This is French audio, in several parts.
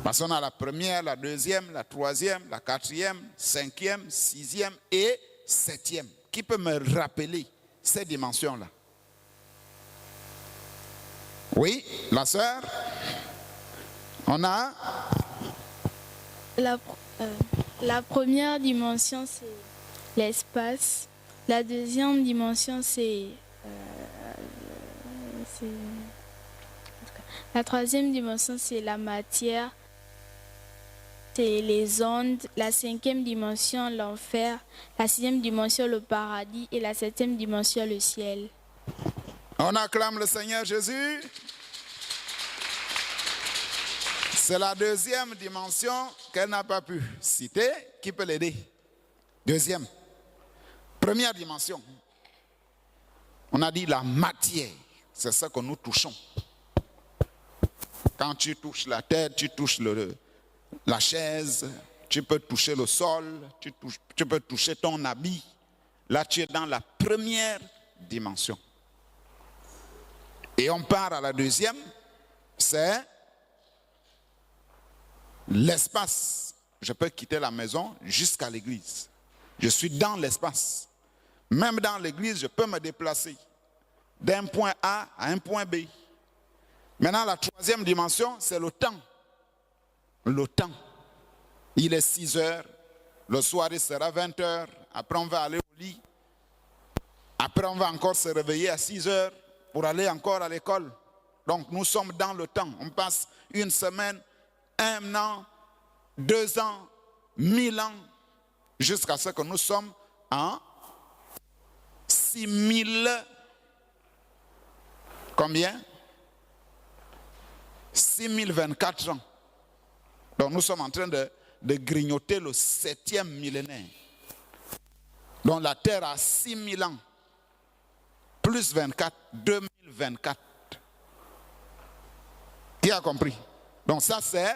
Parce qu'on a la première, la deuxième, la troisième, la quatrième, cinquième, sixième et septième. Qui peut me rappeler ces dimensions-là? Oui, la sœur. On a la première dimension, c'est l'espace. La deuxième dimension, c'est la troisième dimension, c'est la matière. C'est les ondes. La cinquième dimension, l'enfer. La sixième dimension, le paradis. Et la septième dimension, le ciel. On acclame le Seigneur Jésus. C'est la deuxième dimension qu'elle n'a pas pu citer. Qui peut l'aider? Deuxième. Première dimension. On a dit la matière. C'est ça que nous touchons. Quand tu touches la tête, tu touches la chaise, tu peux toucher le sol, tu peux toucher ton habit. Là, tu es dans la première dimension. Et on part à la deuxième, c'est l'espace. Je peux quitter la maison jusqu'à l'église. Je suis dans l'espace. Même dans l'église, je peux me déplacer d'un point A à un point B. Maintenant, la troisième dimension, c'est le temps. Le temps. Il est 6 heures. Le soir, il sera 20 heures. Après, on va aller au lit. Après, on va encore se réveiller à 6 heures pour aller encore à l'école. Donc, nous sommes dans le temps. On passe une semaine, 1 an, 2 ans, 1000 ans, jusqu'à ce que nous sommes en 6000. Combien? 6024 ans. Donc nous sommes en train de grignoter le 7e millénaire. Donc la Terre a 6000 ans. Plus 24, 2024. Qui a compris? Donc ça c'est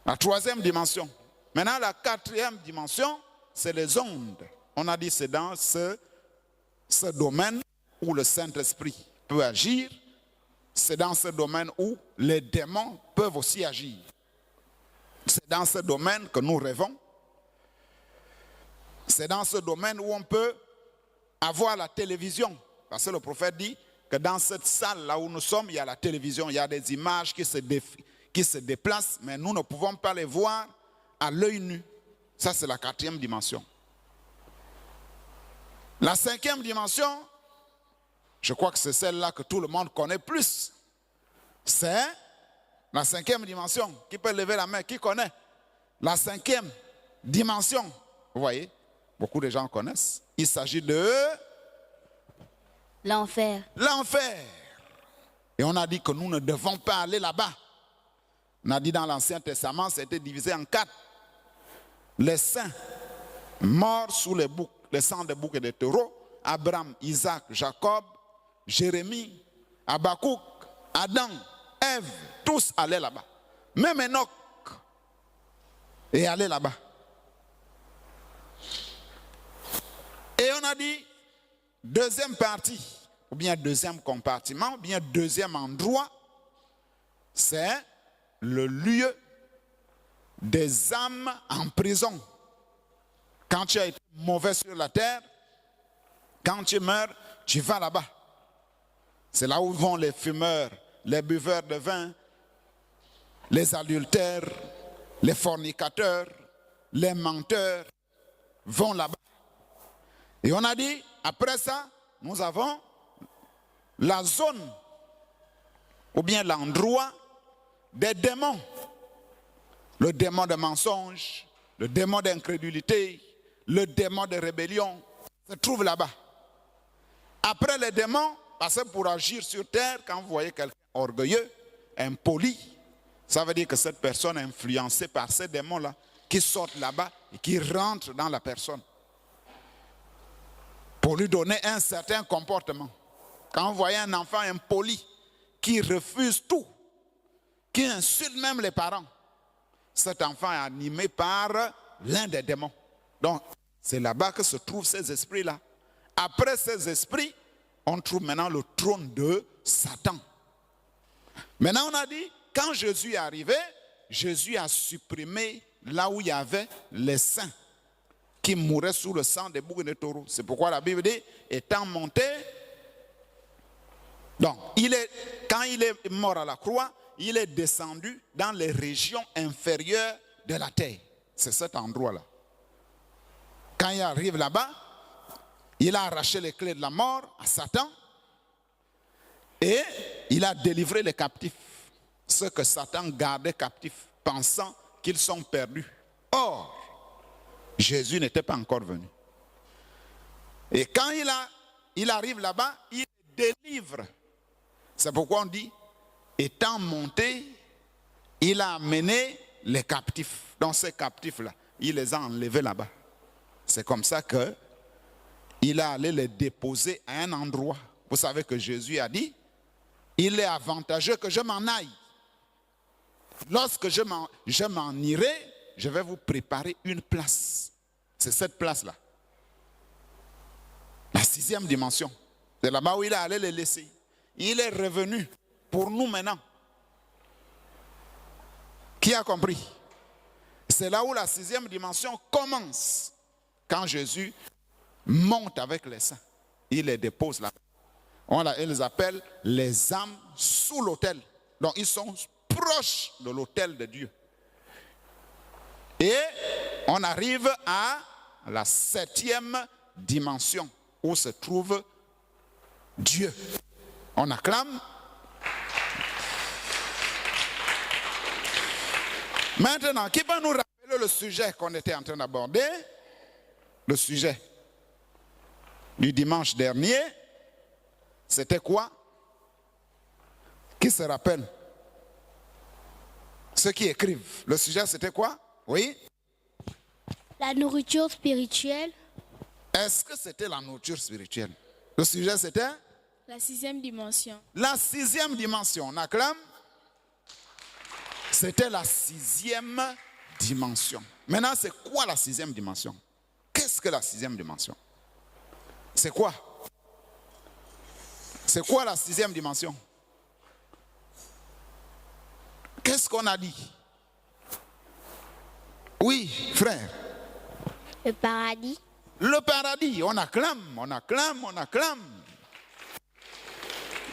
la troisième dimension. Maintenant la quatrième dimension, c'est les ondes. On a dit c'est dans ce domaine où le Saint-Esprit peut agir. C'est dans ce domaine où les démons peuvent aussi agir. C'est dans ce domaine que nous rêvons. C'est dans ce domaine où on peut avoir la télévision. Parce que le prophète dit que dans cette salle là où nous sommes, il y a la télévision, il y a des images qui se déplacent, mais nous ne pouvons pas les voir à l'œil nu. Ça, c'est la quatrième dimension. La cinquième dimension, je crois que c'est celle-là que tout le monde connaît plus. C'est la cinquième dimension. Qui peut lever la main? Qui connaît? La cinquième dimension. Vous voyez, beaucoup de gens connaissent. Il s'agit de l'enfer. L'enfer. Et on a dit que nous ne devons pas aller là-bas. On a dit dans l'Ancien Testament, c'était divisé en 4. Les saints morts sous les sangs des boucs et des taureaux, Abraham, Isaac, Jacob, Jérémie, Habakkuk, Adam, Ève, tous allaient là-bas. Même Enoch est allé là-bas. Et on a dit, deuxième partie, ou bien deuxième compartiment, ou bien deuxième endroit, c'est le lieu des âmes en prison. Quand tu as été mauvais sur la terre, quand tu meurs, tu vas là-bas. C'est là où vont les fumeurs, les buveurs de vin, les adultères, les fornicateurs, les menteurs, vont là-bas. Et on a dit, après ça, nous avons la zone, ou bien l'endroit des démons. Le démon de mensonge, le démon d'incrédulité, le démon de rébellion, se trouve là-bas. Après les démons, parce que pour agir sur terre, quand vous voyez quelqu'un orgueilleux, impoli, ça veut dire que cette personne est influencée par ces démons-là, qui sortent là-bas et qui rentrent dans la personne, pour lui donner un certain comportement. Quand vous voyez un enfant impoli, qui refuse tout, qui insulte même les parents, cet enfant est animé par l'un des démons. Donc, c'est là-bas que se trouvent ces esprits-là. Après ces esprits, on trouve maintenant le trône de Satan. Maintenant, on a dit, quand Jésus est arrivé, Jésus a supprimé là où il y avait les saints qui mouraient sous le sang des boucs et des taureaux. C'est pourquoi la Bible dit, étant monté, donc quand il est mort à la croix, il est descendu dans les régions inférieures de la terre. C'est cet endroit-là. Quand il arrive là-bas, il a arraché les clés de la mort à Satan et il a délivré les captifs, ceux que Satan gardait captifs, pensant qu'ils sont perdus. Or, Jésus n'était pas encore venu. Et quand il arrive là-bas, il délivre. C'est pourquoi on dit, étant monté, il a amené les captifs. Donc ces captifs-là, il les a enlevés là-bas. C'est comme ça qu'il est allé les déposer à un endroit. Vous savez que Jésus a dit, il est avantageux que je m'en aille. Lorsque je m'en irai, je vais vous préparer une place. C'est cette place-là. La 6e dimension. C'est là-bas où il est allé les laisser. Il est revenu pour nous maintenant. Qui a compris? C'est là où la 6e dimension commence. Quand Jésus monte avec les saints, il les dépose là. On les appelle les âmes sous l'autel. Donc ils sont proches de l'autel de Dieu. Et on arrive à la 7e dimension où se trouve Dieu. On acclame. Maintenant, qui va nous rappeler le sujet qu'on était en train d'aborder? Le sujet du dimanche dernier, c'était quoi? Qui se rappelle? Ceux qui écrivent. Le sujet, c'était quoi? Oui? La nourriture spirituelle. Est-ce que c'était la nourriture spirituelle? Le sujet, c'était? La 6e dimension. La 6e dimension. On acclame? C'était la 6e dimension. Maintenant, c'est quoi la 6e dimension? Qu'est-ce que la 6e dimension? C'est quoi? C'est quoi la 6e dimension? Qu'est-ce qu'on a dit? Oui, frère. Le paradis. Le paradis, on acclame, on acclame, on acclame.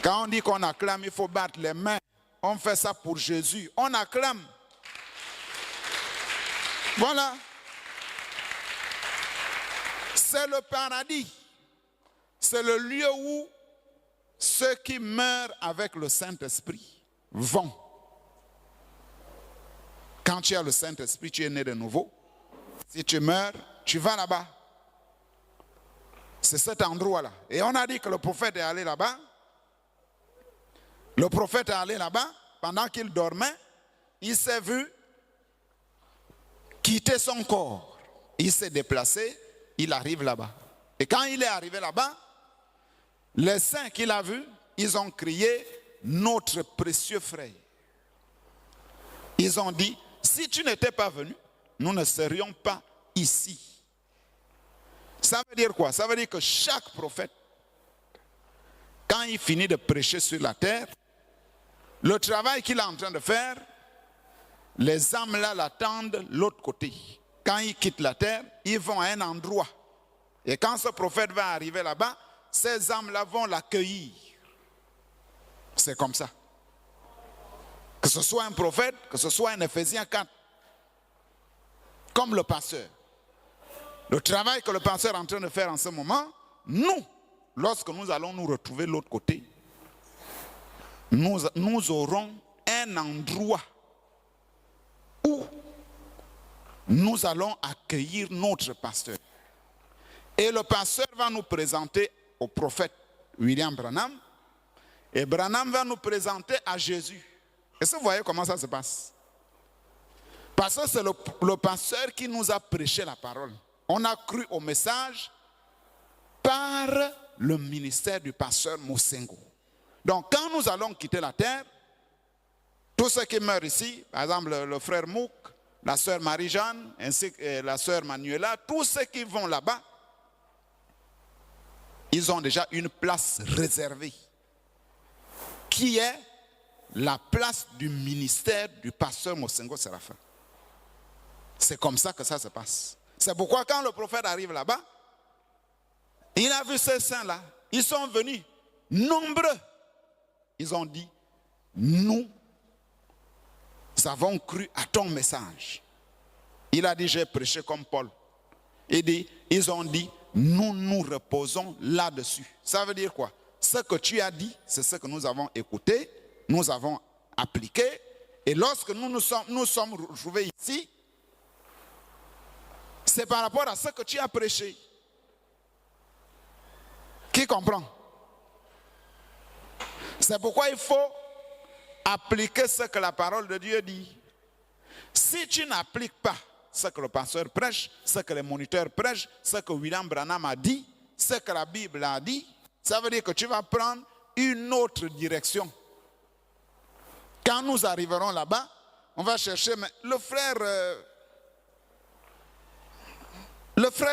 Quand on dit qu'on acclame, il faut battre les mains. On fait ça pour Jésus. On acclame. Voilà. C'est le paradis. C'est le lieu où ceux qui meurent avec le Saint-Esprit vont. Quand tu as le Saint-Esprit, tu es né de nouveau. Si tu meurs, tu vas là-bas. C'est cet endroit-là. Et on a dit que le prophète est allé là-bas. Le prophète est allé là-bas. Pendant qu'il dormait, il s'est vu quitter son corps. Il s'est déplacé, il arrive là-bas. Et quand il est arrivé là-bas, les saints qu'il a vus, ils ont crié, notre précieux frère. Ils ont dit, si tu n'étais pas venu, nous ne serions pas ici. Ça veut dire quoi? Ça veut dire que chaque prophète, quand il finit de prêcher sur la terre, le travail qu'il est en train de faire, les âmes là l'attendent de l'autre côté. Quand il quitte la terre, ils vont à un endroit. Et quand ce prophète va arriver là-bas, ces âmes-là vont l'accueillir. C'est comme ça. Que ce soit un prophète, que ce soit un Éphésiens 4. Comme le pasteur. Le travail que le pasteur est en train de faire en ce moment, nous, lorsque nous allons nous retrouver de l'autre côté, nous aurons un endroit où nous allons accueillir notre pasteur. Et le pasteur va nous présenter au prophète William Branham. Et Branham va nous présenter à Jésus. Est-ce que vous voyez comment ça se passe? Parce que c'est le pasteur qui nous a prêché la parole. On a cru au message par le ministère du pasteur Mosengo. Donc quand nous allons quitter la terre, tous ceux qui meurent ici, par exemple le frère Mouk, la sœur Marie-Jeanne, ainsi que la sœur Manuela, tous ceux qui vont là-bas, ils ont déjà une place réservée, qui est la place du ministère du pasteur Mosengo Séraphin. C'est comme ça que ça se passe. C'est pourquoi quand le prophète arrive là-bas, il a vu ces saints-là. Ils sont venus nombreux. Ils ont dit, nous avons cru à ton message. Il a dit, j'ai prêché comme Paul. Ils ont dit, nous nous reposons là-dessus. Ça veut dire quoi? Ce que tu as dit, c'est ce que nous avons écouté, nous avons appliqué. Et lorsque nous sommes retrouvés ici, c'est par rapport à ce que tu as prêché. Qui comprend? C'est pourquoi il faut appliquer ce que la parole de Dieu dit. Si tu n'appliques pas ce que le pasteur prêche, ce que les moniteurs prêchent, ce que William Branham a dit, ce que la Bible a dit, ça veut dire que tu vas prendre une autre direction. Quand nous arriverons là-bas, on va chercher, mais le frère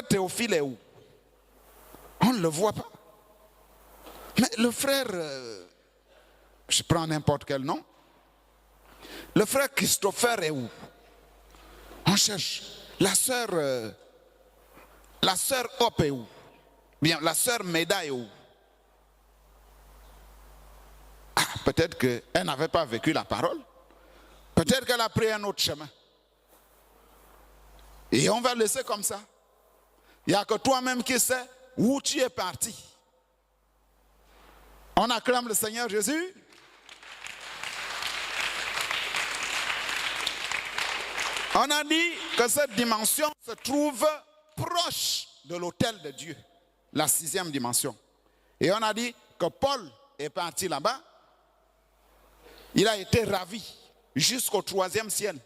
Théophile est où? On ne le voit pas. Mais le frère, je prends n'importe quel nom, le frère Christopher est où? On cherche. La sœur Hop est où? Bien, la sœur Meda est où? Ah, peut-être qu'elle n'avait pas vécu la parole. Peut-être qu'elle a pris un autre chemin. Et on va laisser comme ça. Il n'y a que toi-même qui sais où tu es parti. On acclame le Seigneur Jésus. On a dit que cette dimension se trouve proche de l'autel de Dieu, la 6e dimension. Et on a dit que Paul est parti là-bas. Il a été ravi jusqu'au 3e ciel.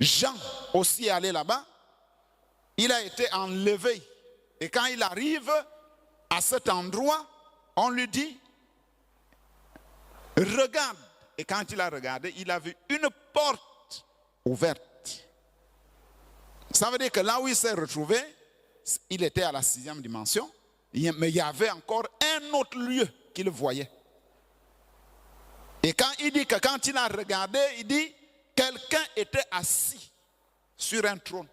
Jean aussi est allé là-bas. Il a été enlevé. Et quand il arrive à cet endroit, on lui dit, regarde. Et quand il a regardé, il a vu une porte ouverte. Ça veut dire que là où il s'est retrouvé, il était à la 6e dimension, mais il y avait encore un autre lieu qu'il voyait. Et quand il dit que quand il a regardé, il dit, quelqu'un était assis sur un trône.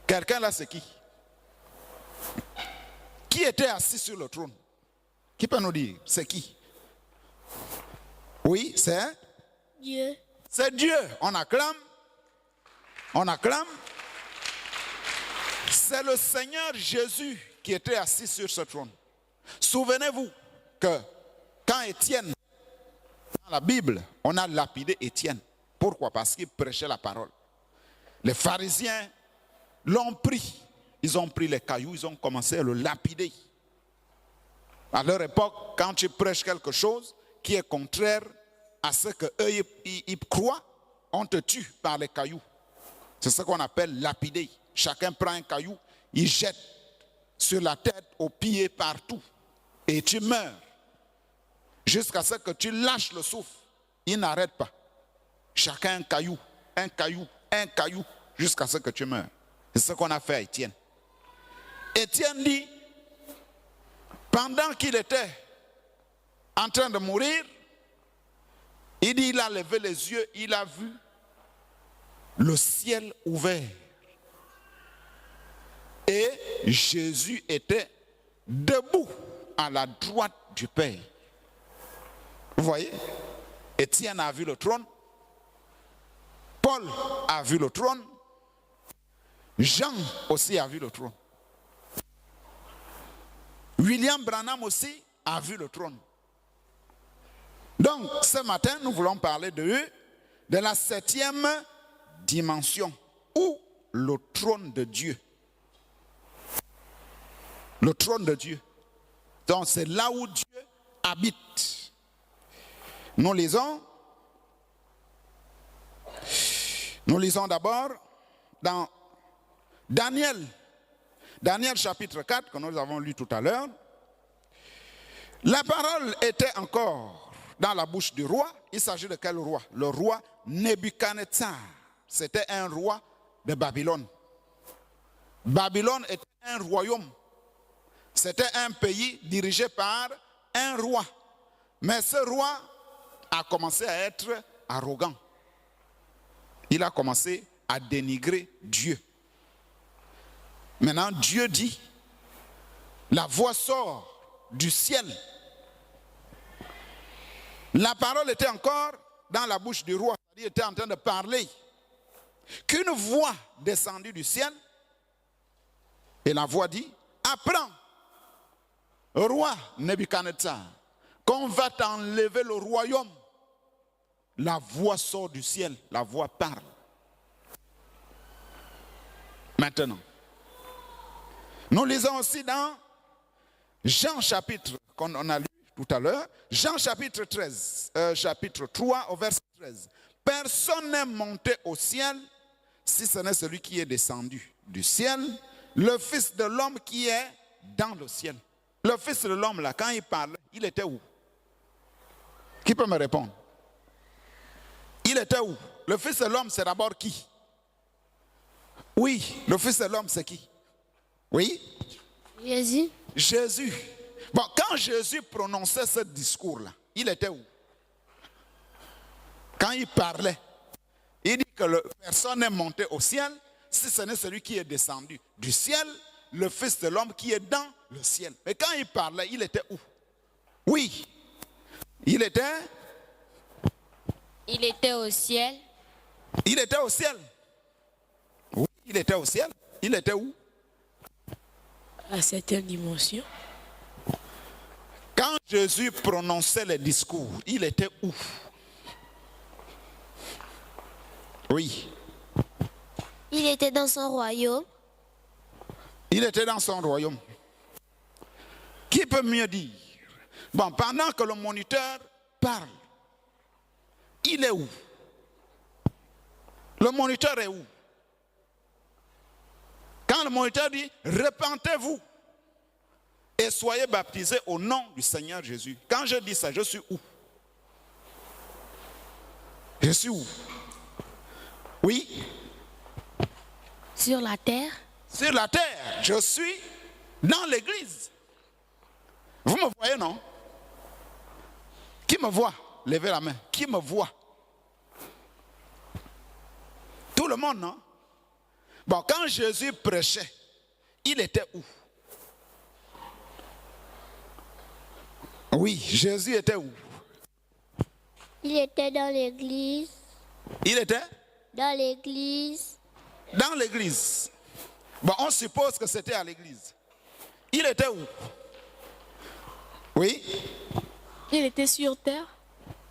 Quelqu'un là, c'est qui? Qui était assis sur le trône? Qui peut nous dire? C'est qui? Oui, c'est Dieu. C'est Dieu. On acclame. On acclame. C'est le Seigneur Jésus qui était assis sur ce trône. Souvenez-vous que quand Étienne, dans la Bible, on a lapidé Étienne. Pourquoi? Parce qu'il prêchait la parole. Les pharisiens l'ont pris. Ils ont pris les cailloux, ils ont commencé à le lapider. À leur époque, quand tu prêches quelque chose qui est contraire à ce qu'eux ils croient, on te tue par les cailloux. C'est ce qu'on appelle lapider. Chacun prend un caillou, il jette sur la tête, aux pieds, partout. Et tu meurs. Jusqu'à ce que tu lâches le souffle. Il n'arrête pas. Chacun un caillou, un caillou, un caillou, jusqu'à ce que tu meurs. C'est ce qu'on a fait à Étienne. Étienne dit, pendant qu'il était en train de mourir, il dit, il a levé les yeux, il a vu le ciel ouvert. Et Jésus était debout à la droite du Père. Vous voyez? Étienne a vu le trône. Paul a vu le trône. Jean aussi a vu le trône. William Branham aussi a vu le trône. Donc, ce matin, nous voulons parler de la 7e dimension, ou le trône de Dieu. Le trône de Dieu. Donc, c'est là où Dieu habite. Nous lisons d'abord dans Daniel chapitre 4, que nous avons lu tout à l'heure. La parole était encore dans la bouche du roi. Il s'agit de quel roi? Le roi Nebuchadnezzar. C'était un roi de Babylone. Babylone était un royaume. C'était un pays dirigé par un roi. Mais ce roi a commencé à être arrogant. Il a commencé à dénigrer Dieu. Maintenant, Dieu dit, la voix sort du ciel. La parole était encore dans la bouche du roi. Il était en train de parler. Qu'une voix descendue du ciel, et la voix dit, apprends, roi Nebuchadnezzar, qu'on va t'enlever le royaume. La voix sort du ciel, la voix parle. Maintenant, nous lisons aussi dans Jean chapitre, qu'on a lu tout à l'heure, Jean chapitre 13, chapitre 3 au verset 13. Personne n'est monté au ciel si ce n'est celui qui est descendu du ciel, le Fils de l'homme qui est dans le ciel. Le Fils de l'homme, là, quand il parle, il était où? Qui peut me répondre? Il était où? Le Fils de l'homme, c'est d'abord qui? Oui, le Fils de l'homme, c'est qui? Oui? Jésus. Jésus. Bon, quand Jésus prononçait ce discours-là, il était où? Quand il parlait, il dit que personne n'est monté au ciel si ce n'est celui qui est descendu du ciel, le Fils de l'homme qui est dans le ciel. Mais quand il parlait, il était où? Oui. Il était au ciel. Il était au ciel. Oui, il était au ciel. Il était où? À certaines dimensions. Quand Jésus prononçait les discours, il était où? Oui. Il était dans son royaume. Il était dans son royaume. Qui peut mieux dire? Bon, pendant que le moniteur parle, il est où? Le moniteur est où? Quand le moniteur dit, repentez-vous et soyez baptisés au nom du Seigneur Jésus. Quand je dis ça, je suis où? Je suis où? Oui? Sur la terre. Sur la terre, je suis dans l'église. Vous me voyez, non? Qui me voit? Levez la main. Qui me voit? Tout le monde, non? Bon, quand Jésus prêchait, il était où? Oui, Jésus était où? Il était dans l'église. Il était? Dans l'église. Dans l'église. Bon, on suppose que c'était à l'église. Il était où? Oui? Il était sur terre.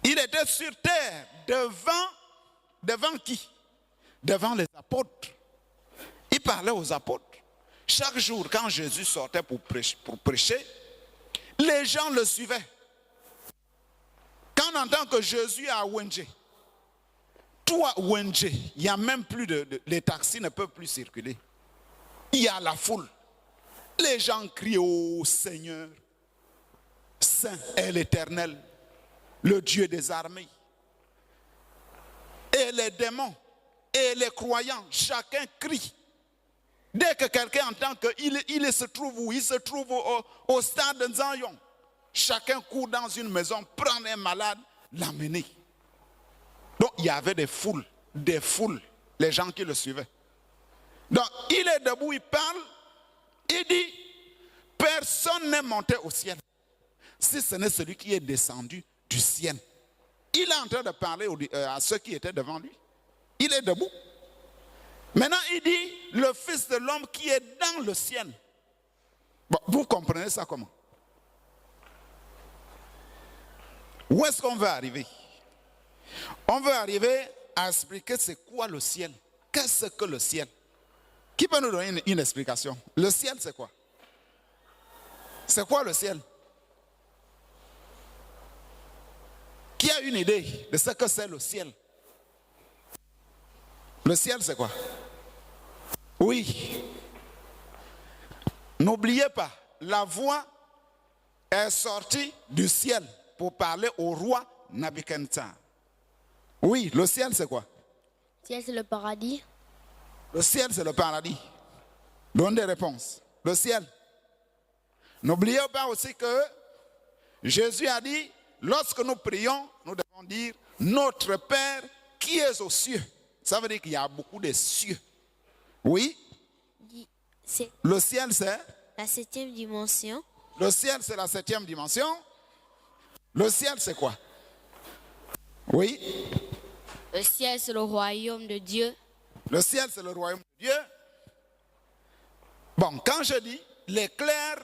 Il était sur terre, devant qui? Devant les apôtres. Il parlait aux apôtres. Chaque jour, quand Jésus sortait pour prêcher, les gens le suivaient. Quand on entend que Jésus est à Wenje, tout à Wenje, il n'y a même plus les taxis ne peuvent plus circuler. Il y a la foule. Les gens crient au Seigneur. Saint est l'Éternel, le Dieu des armées. Et les démons et les croyants, chacun crie. Dès que quelqu'un entend qu'il se trouve où? Il se trouve au stade de Zion. Chacun court dans une maison, prend un malade, l'amener. Donc il y avait des foules, les gens qui le suivaient. Donc il est debout, il parle, il dit, personne n'est monté au ciel si ce n'est celui qui est descendu du ciel. Il est en train de parler à ceux qui étaient devant lui. Il est debout. Maintenant, il dit, le Fils de l'homme qui est dans le ciel. Bon, vous comprenez ça comment? Où est-ce qu'on veut arriver? On veut arriver à expliquer c'est quoi le ciel. Qu'est-ce que le ciel? Qui peut nous donner une explication? Le ciel, c'est quoi? C'est quoi le ciel? Qui a une idée de ce que c'est le ciel? Le ciel, c'est quoi? Oui. N'oubliez pas, la voix est sortie du ciel pour parler au roi Nebuchadnezzar. Oui, le ciel, c'est quoi? Le ciel, c'est le paradis. Le ciel, c'est le paradis. Donne des réponses. Le ciel. N'oubliez pas aussi que Jésus a dit, lorsque nous prions, nous devons On dit notre Père qui est aux cieux. Ça veut dire qu'il y a beaucoup de cieux. Oui. C'est Le ciel, c'est? la 7e dimension. Le ciel, c'est la 7e dimension. Le ciel, c'est quoi? Oui. Le ciel, c'est le royaume de Dieu. Le ciel, c'est le royaume de Dieu. Bon, quand je dis l'éclair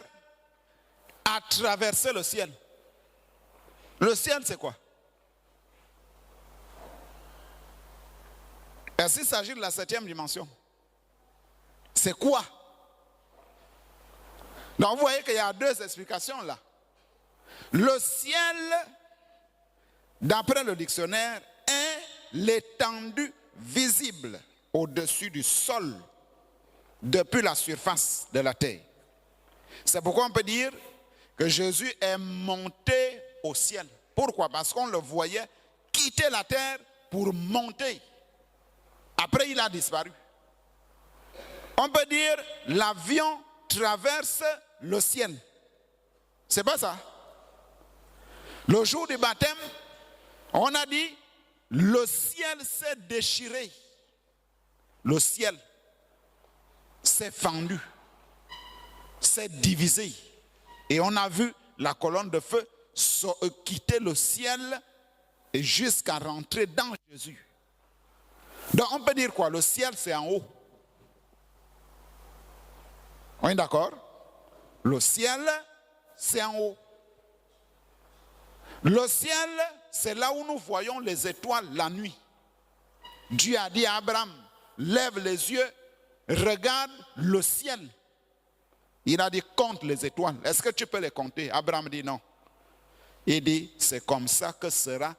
a traversé le ciel c'est quoi? Est-ce qu'il s'agit de la 7e dimension? C'est quoi? Donc vous voyez qu'il y a deux explications là. Le ciel, d'après le dictionnaire, est l'étendue visible au-dessus du sol depuis la surface de la terre. C'est pourquoi on peut dire que Jésus est monté au ciel. Pourquoi? Parce qu'on le voyait quitter la terre pour monter. Après, il a disparu. On peut dire l'avion traverse le ciel. C'est pas ça? Le jour du baptême, on a dit le ciel s'est déchiré. Le ciel s'est fendu, s'est divisé. Et on a vu la colonne de feu quitter le ciel et jusqu'à rentrer dans Jésus. Donc on peut dire quoi? Le ciel c'est en haut. On est d'accord? Le ciel c'est en haut. Le ciel c'est là où nous voyons les étoiles la nuit. Dieu a dit à Abraham, lève les yeux, regarde le ciel. Il a dit compte les étoiles. Est-ce que tu peux les compter? Abraham dit non. Il dit c'est comme ça que sera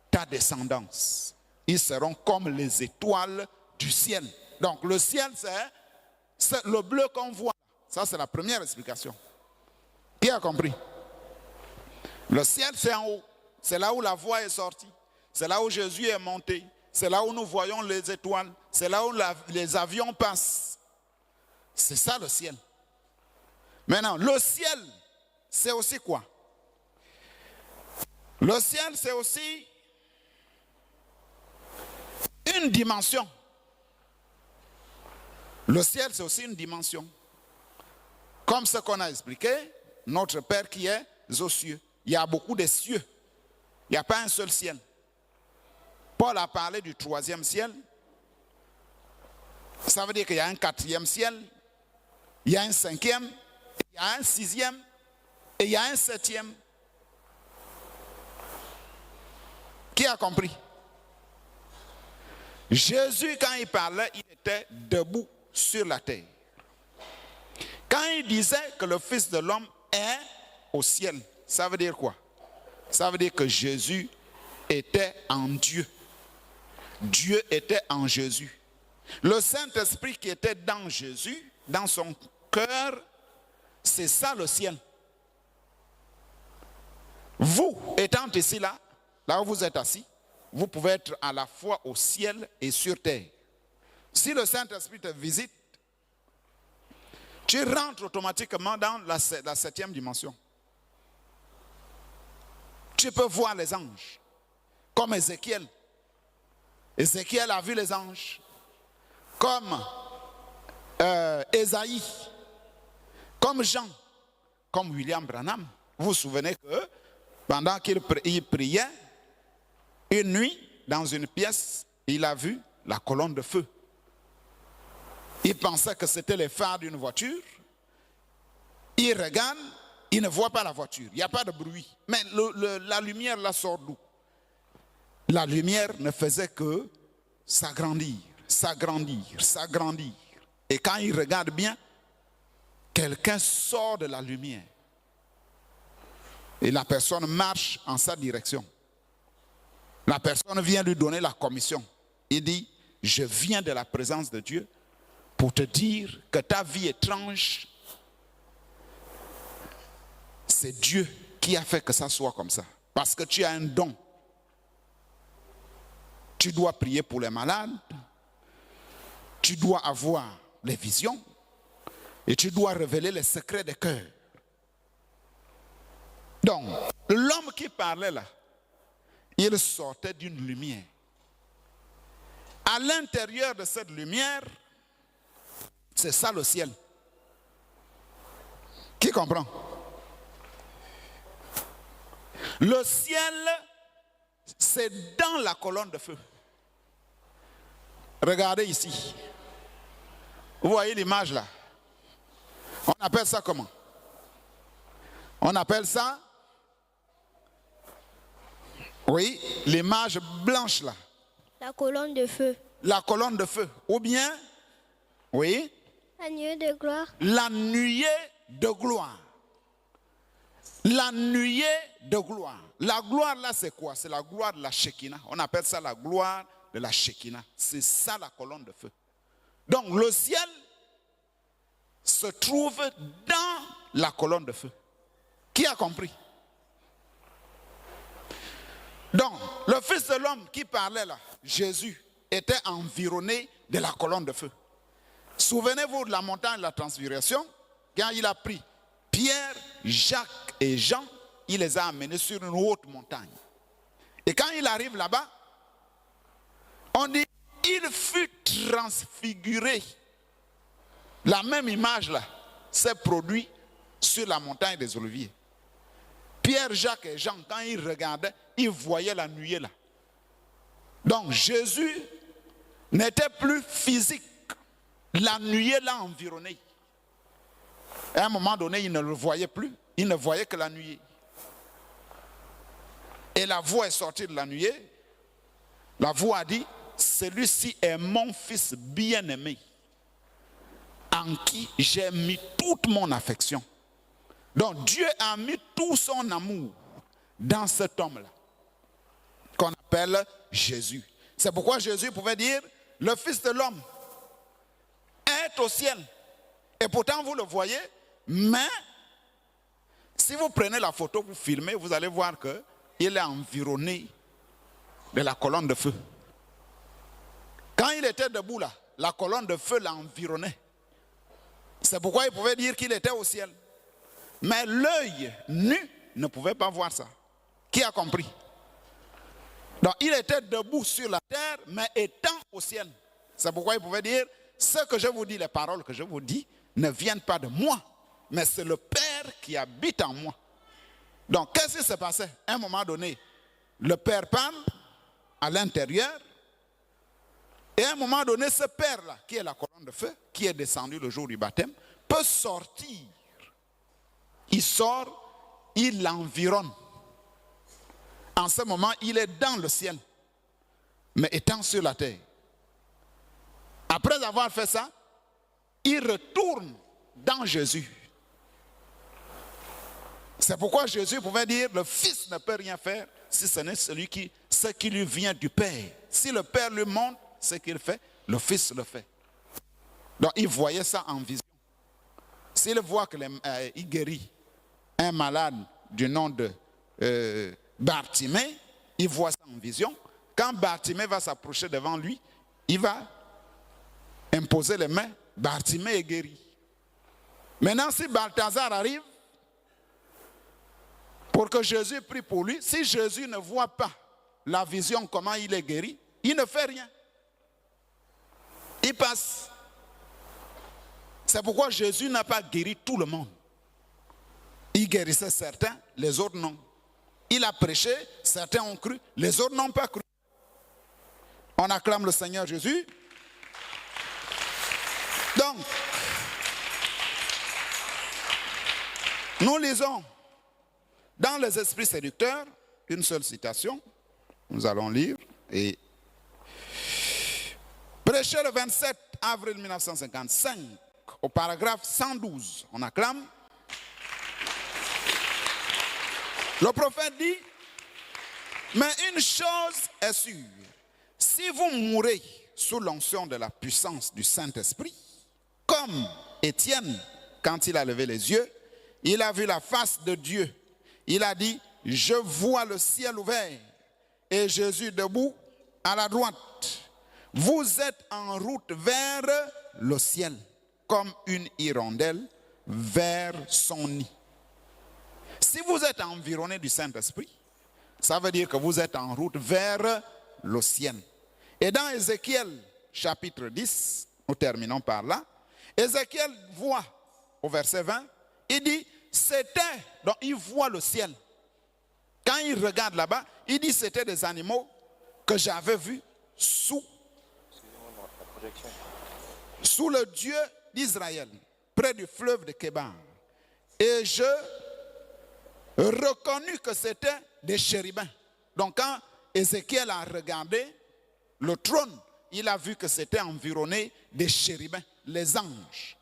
ta descendance. Ils seront comme les étoiles du ciel. Donc le ciel c'est le bleu qu'on voit. Ça c'est la première explication. Qui a compris? Le ciel c'est en haut. C'est là où la voix est sortie. C'est là où Jésus est monté. C'est là où nous voyons les étoiles. C'est là où les avions passent. C'est ça le ciel. Maintenant, le ciel, c'est aussi quoi? Le ciel, c'est aussi une dimension. Le ciel, c'est aussi une dimension. Comme ce qu'on a expliqué, notre Père qui est aux cieux. Il y a beaucoup de cieux. Il n'y a pas un seul ciel. Paul a parlé du 3e ciel. Ça veut dire qu'il y a un 4e ciel, il y a un 5e, il y a un 6e et il y a un 7e. Qui a compris? Jésus, quand il parlait, il était debout sur la terre. Quand il disait que le Fils de l'homme est au ciel, ça veut dire quoi? Ça veut dire que Jésus était en Dieu. Dieu était en Jésus. Le Saint-Esprit qui était dans Jésus, dans son cœur, c'est ça le ciel. Vous, étant ici là où vous êtes assis, vous pouvez être à la fois au ciel et sur terre. Si le Saint-Esprit te visite, tu rentres automatiquement dans la 7e dimension. Tu peux voir les anges, comme Ézéchiel. Ézéchiel a vu les anges. Comme Ésaïe, comme Jean, comme William Branham. Vous vous souvenez que pendant qu'il priait, une nuit, dans une pièce, il a vu la colonne de feu. Il pensait que c'était les phares d'une voiture. Il regarde, il ne voit pas la voiture. Il n'y a pas de bruit. Mais la lumière là sort d'où? La lumière ne faisait que s'agrandir. S'agrandir, s'agrandir. Et quand il regarde bien, quelqu'un sort de la lumière. Et la personne marche en sa direction. La personne vient lui donner la commission. Il dit, je viens de la présence de Dieu pour te dire que ta vie étrange, c'est Dieu qui a fait que ça soit comme ça. Parce que tu as un don. Tu dois prier pour les malades. Tu dois avoir les visions et tu dois révéler les secrets des cœurs. Donc, l'homme qui parlait là, il sortait d'une lumière. À l'intérieur de cette lumière, c'est ça le ciel. Qui comprend? Le ciel, c'est dans la colonne de feu. Regardez ici. Vous voyez l'image là? On appelle ça comment? On appelle ça, oui, l'image blanche là. La colonne de feu. La colonne de feu. Ou bien, oui, La nuée de gloire. la nuée de gloire. La nuée de gloire. La gloire là, c'est quoi? C'est la gloire de la Shekinah. On appelle ça la gloire de la Shekinah. C'est ça la colonne de feu. Donc le ciel se trouve dans la colonne de feu. Qui a compris? Donc, le Fils de l'homme qui parlait là, Jésus, était environné de la colonne de feu. Souvenez-vous de la montagne de la transfiguration, quand il a pris Pierre, Jacques et Jean, il les a amenés sur une haute montagne. Et quand il arrive là-bas, on dit, il fut transfiguré. La même image là s'est produite sur la montagne des Oliviers. Pierre, Jacques et Jean, quand ils regardaient, ils voyaient la nuée là. Donc Jésus n'était plus physique. La nuée l'a environné. À un moment donné, il ne le voyait plus. Il ne voyait que la nuée. Et la voix est sortie de la nuée. La voix a dit, celui-ci est mon fils bien-aimé, en qui j'ai mis toute mon affection. Donc Dieu a mis tout son amour dans cet homme-là, qu'on appelle Jésus. C'est pourquoi Jésus pouvait dire, le Fils de l'homme est au ciel. Et pourtant vous le voyez, mais si vous prenez la photo, vous filmez, vous allez voir qu'il est environné de la colonne de feu. Quand il était debout là, la colonne de feu l'environnait. C'est pourquoi il pouvait dire qu'il était au ciel. Mais l'œil nu ne pouvait pas voir ça. Qui a compris? Donc il était debout sur la terre, mais étant au ciel. C'est pourquoi il pouvait dire, ce que je vous dis, les paroles que je vous dis, ne viennent pas de moi, mais c'est le Père qui habite en moi. Donc qu'est-ce qui s'est passé? À un moment donné, le Père parle à l'intérieur, et à un moment donné, ce Père-là, qui est la colonne de feu, qui est descendu le jour du baptême, peut sortir. Il sort, il l'environne. En ce moment, il est dans le ciel, mais étant sur la terre. Après avoir fait ça, il retourne dans Jésus. C'est pourquoi Jésus pouvait dire, le Fils ne peut rien faire si ce n'est ce qui lui vient du Père. Si le Père lui montre ce qu'il fait, le Fils le fait. Donc il voyait ça en vision. S'il voit qu'il guérit un malade du nom de Bartimée, il voit ça en vision. Quand Bartimée va s'approcher devant lui, il va imposer les mains, Bartimée est guéri. Maintenant, si Balthazar arrive, pour que Jésus prie pour lui, si Jésus ne voit pas la vision, comment il est guéri, il ne fait rien. Il passe. C'est pourquoi Jésus n'a pas guéri tout le monde. Il guérissait certains, les autres non. Il a prêché, certains ont cru, les autres n'ont pas cru. On acclame le Seigneur Jésus. Donc, nous lisons dans les esprits séducteurs une seule citation. Nous allons lire et prêché le 27 avril 1955 au paragraphe 112. On acclame. Le prophète dit, mais une chose est sûre, si vous mourrez sous l'onction de la puissance du Saint-Esprit, comme Étienne, quand il a levé les yeux, il a vu la face de Dieu. Il a dit, je vois le ciel ouvert et Jésus debout à la droite. Vous êtes en route vers le ciel, comme une hirondelle vers son nid. Si vous êtes environné du Saint-Esprit, Ça veut dire que vous êtes en route vers le ciel. Et dans Ézéchiel chapitre 10, nous terminons par là, Ézéchiel voit au verset 20, il dit, c'était, donc il voit le ciel. Quand il regarde là-bas, il dit, c'était des animaux que j'avais vus sous le Dieu d'Israël, près du fleuve de Kébar. Et je reconnus que c'était des chérubins. Donc quand Ézéchiel a regardé le trône, il a vu que c'était environné des chérubins, les anges.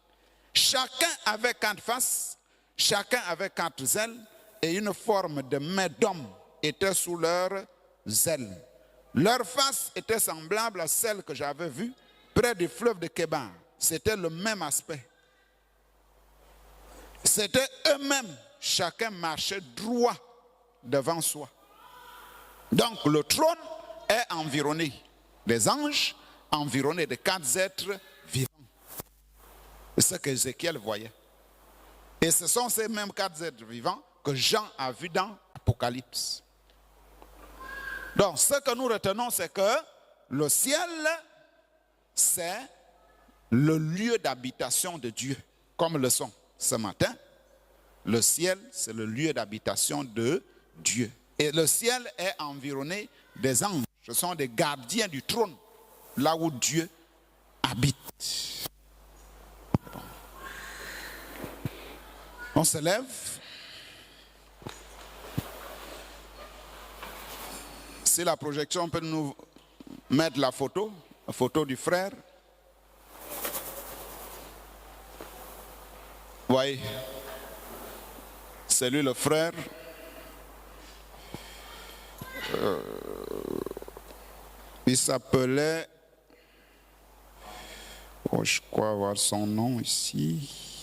Chacun avait 4 faces, chacun avait 4 ailes, et une forme de main d'homme était sous leurs ailes. Leur face était semblable à celle que j'avais vue près du fleuve de Kébar. C'était le même aspect. C'était eux-mêmes, chacun marchait droit devant soi. Donc le trône est environné des anges, environné de 4 êtres vivants. C'est ce qu'Ézéchiel voyait. Et ce sont ces mêmes 4 êtres vivants que Jean a vus dans Apocalypse. Donc ce que nous retenons, c'est que le ciel, c'est le lieu d'habitation de Dieu, comme le sont ce matin. Le ciel, c'est le lieu d'habitation de Dieu. Et le ciel est environné des anges. Ce sont des gardiens du trône, là où Dieu habite. On se lève. Si la projection peut nous mettre la photo du frère. Voyez, c'est lui le frère. Il s'appelait, je crois avoir son nom ici.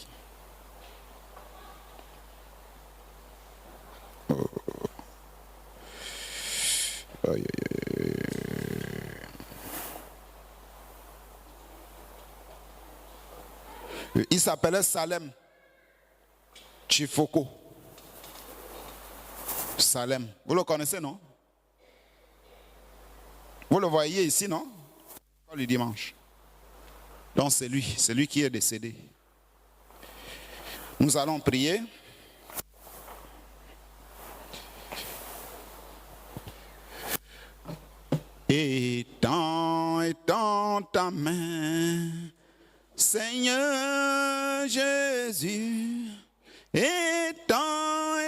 Il s'appelait Salem Chifoko. Salem. Vous le connaissez, non? Vous le voyez ici, non? Le dimanche. Donc c'est lui qui est décédé. Nous allons prier. Étends ta main, Seigneur Jésus, étends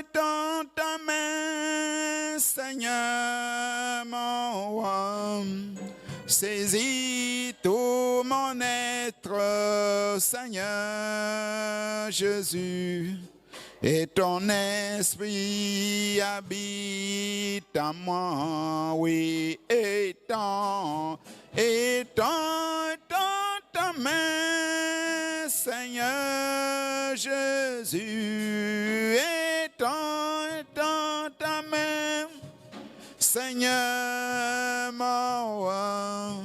ta main, Seigneur mon roi, saisis tout mon être, Seigneur Jésus, et ton esprit habite en moi, oui, étends ta main, Seigneur Jésus, étends ta main, Seigneur mon roi,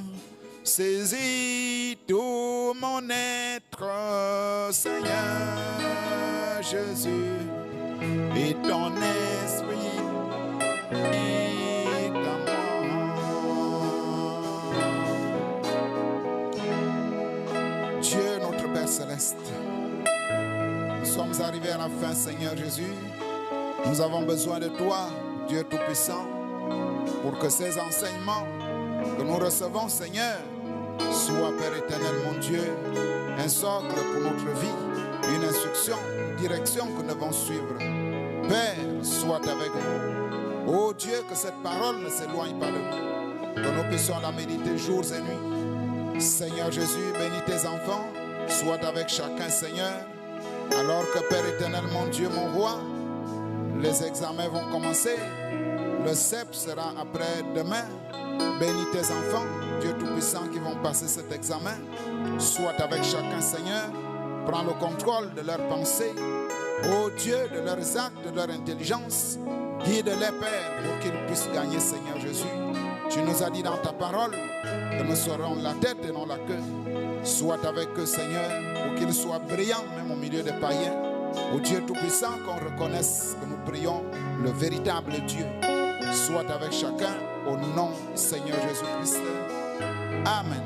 saisis tout mon être, Seigneur Jésus, et ton esprit est en moi. Dieu notre Père Céleste, nous sommes arrivés à la fin, Seigneur Jésus. Nous avons besoin de toi, Dieu Tout-Puissant, pour que ces enseignements que nous recevons, Seigneur, soient, Père éternel, mon Dieu, un socle pour notre vie, une instruction, une direction que nous devons suivre. Père, sois avec nous. Oh Dieu, que cette parole ne s'éloigne pas de nous, que nous puissions la méditer jours et nuits. Seigneur Jésus, bénis tes enfants, sois avec chacun, Seigneur, alors que Père éternel, mon Dieu, mon roi, les examens vont commencer, le CEP sera après demain. Bénis tes enfants, Dieu Tout-Puissant, qui vont passer cet examen. Sois avec chacun, Seigneur. Prends le contrôle de leurs pensées. Ô Dieu, de leurs actes, de leur intelligence. Guide-les, Père, pour qu'ils puissent gagner, Seigneur Jésus. Tu nous as dit dans ta parole que nous serons la tête et non la queue. Sois avec eux, Seigneur, pour qu'ils soient brillants, même au milieu des païens. Ô Dieu Tout-Puissant, qu'on reconnaisse que nous prions le véritable Dieu. soit avec chacun au nom du Seigneur Jésus-Christ. Amen.